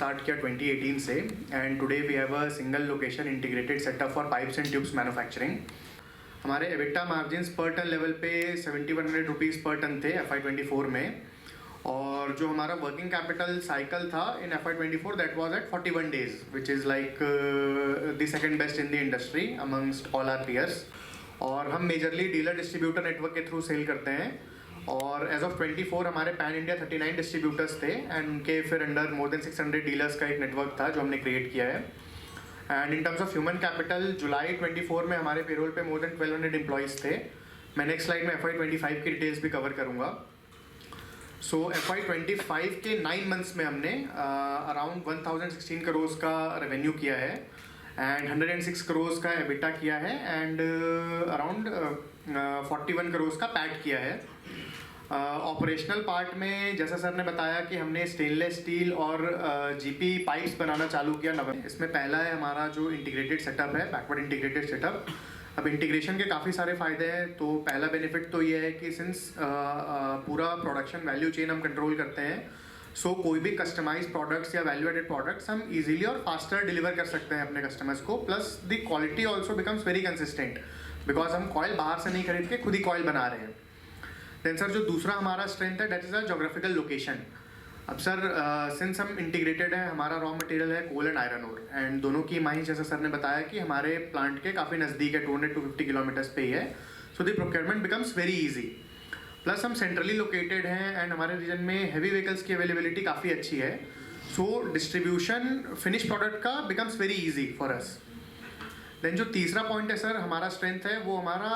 Start किया 2018 से and today we have a single location integrated setup for pipes and tubes manufacturing. हमारे EBITDA margins पर ton level पे 7100 rupees पर ton थे FY24 में, और जो हमारा वर्किंग कैपिटल साइकिल था in FY24 that was at 41 days which is like the second best in the industry amongst all our peers. और हम मेजरली डीलर डिस्ट्रीब्यूटर नेटवर्क के थ्रू सेल करते हैं, और एज ऑफ 24 हमारे पैन इंडिया 39 डिस्ट्रीब्यूटर्स थे and उनके फिर अंडर मोर देन 600 डीलर्स का एक नेटवर्क था जो हमने क्रिएट किया है। And in terms of human capital जुलाई 24 में हमारे पेरोल पे मोर देन 1200 एम्प्लॉयज़ थे। मैं नेक्स्ट स्लाइड में FY25 की डिटेल्स भी कवर करूँगा। सो FY25 के 9 मंथ्स में हमने अराउंड 1016 करोड़ का रेवेन्यू किया है एंड 106 करोड़ का एबिटा किया है एंड अराउंड 41 करोड़ का पैट किया है। ऑपरेशनल पार्ट में जैसा सर ने बताया कि हमने स्टेनलेस स्टील और जीपी पाइप्स बनाना चालू किया नवंबर। इसमें पहला है हमारा जो इंटीग्रेटेड सेटअप है, बैकवर्ड इंटीग्रेटेड सेटअप। अब इंटीग्रेशन के काफ़ी सारे फ़ायदे हैं। तो पहला बेनिफिट तो ये है कि सिंस पूरा प्रोडक्शन वैल्यू चेन हम कंट्रोल करते हैं, सो कोई भी कस्टमाइज प्रोडक्ट्स या वैल्यू एडेड प्रोडक्ट्स हम इजीली और फास्टर डिलीवर कर सकते हैं अपने कस्टमर्स को। Plus the quality also becomes very consistent because हम कॉयल बाहर से नहीं खरीद के खुद ही कॉयल बना रहे हैं। देन सर जो दूसरा हमारा स्ट्रेंथ है that is a geographical location. अब सर सिंस हम इंटीग्रेटेड है, हमारा रॉ मटेरियल है कोल एंड आयरन ओर, एंड दोनों की माइंस जैसा सर ने बताया कि हमारे प्लांट के काफ़ी नज़दीक है, 200 to 50 किलोमीटर्स पे ही है। So the procurement becomes very easy. Plus हम सेंट्रली लोकेटेड हैं एंड हमारे रीजन में हैवी व्हीकल्स की अवेलेबिलिटी काफ़ी अच्छी है। सो डिस्ट्रीब्यूशन फिनिश प्रोडक्ट का becomes very easy for us. Then जो तीसरा पॉइंट है सर हमारा स्ट्रेंथ है वो हमारा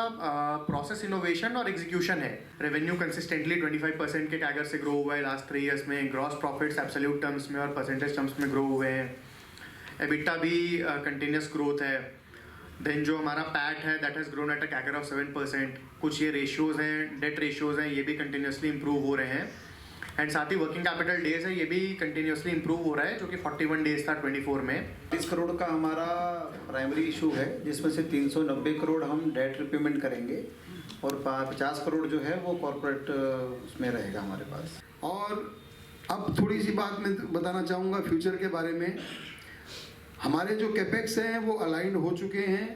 प्रोसेस इनोवेशन और एग्जीक्यूशन है। रेवेन्यू कंसिस्टेंटली 25% के कैगर से ग्रो हुआ है लास्ट 3 ईयर्स में। ग्रॉस प्रॉफिट्स एब्सोल्यूट टर्म्स में और परसेंटेज टर्म्स में ग्रो हुए हैं। एबिटा भी कंटिन्यूस ग्रोथ है। देन जो हमारा पैट है that has grown at a CAGR of 7%। कुछ ये रेशियोज़ हैं, डेट रेशियोज़ हैं, ये भी कंटिन्यूसली इंप्रूव हो रहे हैं। एंड साथ ही वर्किंग कैपिटल डेज है, ये भी कंटिन्यूसली इंप्रूव हो रहा है जो कि 41 डेज था 24 में। 30 करोड़ का हमारा प्राइमरी इशू है जिसमें से 390 करोड़ हम डेट रिपेमेंट करेंगे और 50 करोड़ जो है वो कॉर्पोरेट उसमें रहेगा हमारे पास। और अब थोड़ी सी बात मैं बताना चाहूँगा फ्यूचर के बारे में। हमारे जो कैपेक्स हैं वो अलाइंड हो चुके हैं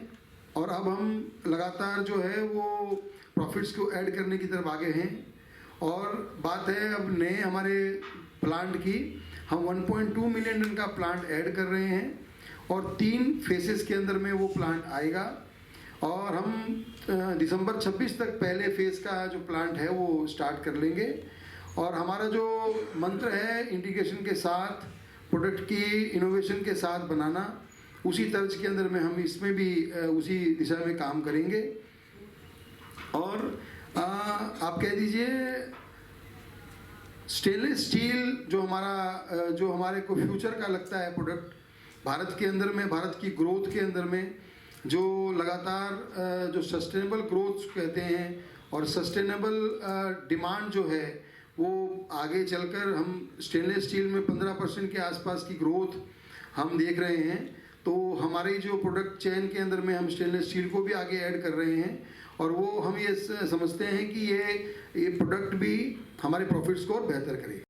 और अब हम लगातार जो है वो प्रॉफिट्स को ऐड करने की तरफ आगे हैं। और बात है अब नए हमारे प्लांट की, हम 1.2 मिलियन टन का प्लांट ऐड कर रहे हैं और 3 फेसेस के अंदर में वो प्लांट आएगा। और हम दिसंबर 26 तक पहले फेज़ का जो प्लांट है वो स्टार्ट कर लेंगे। और हमारा जो मंत्र है इंटीग्रेशन के साथ, प्रोडक्ट की इनोवेशन के साथ बनाना, उसी तर्ज के अंदर में हम इसमें भी उसी दिशा में काम करेंगे। और आप कह दीजिए स्टेनलेस स्टील जो हमारे को फ्यूचर का लगता है प्रोडक्ट, भारत के अंदर में, भारत की ग्रोथ के अंदर में जो लगातार जो सस्टेनेबल ग्रोथ कहते हैं और सस्टेनेबल डिमांड जो है वो आगे चलकर हम स्टेनलेस स्टील में 15% के आसपास की ग्रोथ हम देख रहे हैं। तो हमारी जो प्रोडक्ट चेन के अंदर में हम स्टेनलेस स्टील को भी आगे ऐड कर रहे हैं और वो हम ये समझते हैं कि ये प्रोडक्ट भी हमारे प्रॉफिट्स को और बेहतर करेगा।